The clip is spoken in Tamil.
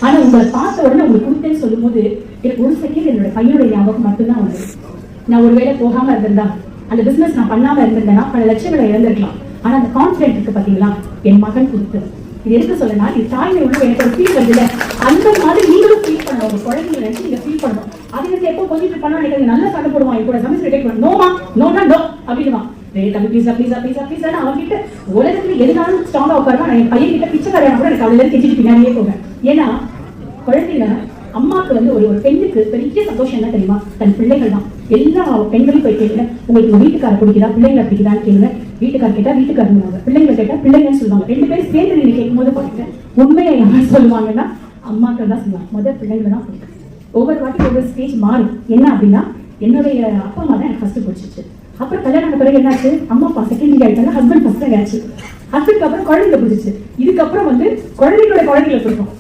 ஆனா உங்களை பார்த்த உடனே உங்களுக்கு கொடுத்தேன்னு சொல்லும் போது எனக்கு ஒரு செகண்ட் என்னோட பையனுடைய ஞாபகம் மட்டும்தான் வந்து நான் ஒருவேளை போகாம இருந்திருந்தா அந்த பிசினஸ் நான் பண்ணாம இருந்திருந்தேன்னா பல லட்சங்களை இழந்திருக்கலாம். ஆனா அந்த கான்பிடென்ட் இருக்கு பாத்தீங்களா, என் மகன் கொடுத்து இது எடுத்து சொல்லனா இது தாய்மை உள்ள எனக்கு ஒரு ஃபீல் வருது இல்ல, அந்த மாதிரி நீங்களும் ஃபீல் பண்ணணும். உங்க குழந்தைங்களை நினைச்சு நீங்க ஃபீல் பண்ணணும். அது வந்து எப்போ கொஞ்சம் பண்ணா எனக்கு நல்லா சண்டை போடுவான், என் கூட சமைச்சு ரிட்டேக் பண்ணணும், நோமா நோனா நோ அப்படின்னுவான். தம்பி பீஸா பீஸா பீஸா பீஸா அவன்கிட்ட உலகத்துல எதுனாலும் ஸ்ட்ராங்கா உட்காருவா. நான் என் பையன் கிட்ட பிச்சை கரையான கூட எனக்கு அவளை கெஞ்சிட்டு பின்னாடியே போவேன். ஏன்னா குழந்தைங்க அம்மாவுக்கு வந்து ஒரு பெண்ணுக்கு பெரிய சந்தோஷம் என்ன தெரியுமா, தன் பிள்ளைகள் தான். எல்லா பெண்களையும் போய் கேட்கல, உங்களுக்கு வீட்டுக்கார பிடிக்குதா பிள்ளைங்களை பிடிக்குதான்னு கேளுங்க. வீட்டுக்கார கேட்டா வீட்டுக்காரங்க, பிள்ளைங்களை கேட்டா பிள்ளைங்கன்னு சொல்லுவாங்க. ரெண்டு பேரும் சேர்ந்து நீங்க கேட்கும் போது பாருங்க உண்மையை என்ன சொல்லுவாங்கன்னா அம்மாக்கள் தான் சொல்லுவாங்க, முதல் பிள்ளைங்களை தான் பிடிக்கும். ஒவ்வொரு வாட்டி ஒவ்வொரு ஸ்டேஜ் மாறும். என்ன அப்படின்னா என்னுடைய அப்பா அம்மா தான் எனக்கு ஃபர்ஸ்ட் பிடிச்சிச்சு. அப்புறம் கல்யாணம் பிறகு என்னாச்சு, அம்மா அப்பா செகண்ட் ஆயிட்டாங்க, ஹஸ்பண்ட் ஃபர்ஸ்ட் ஆச்சு. அதுக்கு அப்புறம் குழந்தைகளை பிடிச்சிச்சு. இதுக்கப்புறம் வந்து குழந்தைகளோட குழந்தைகளை பிடிக்கும்.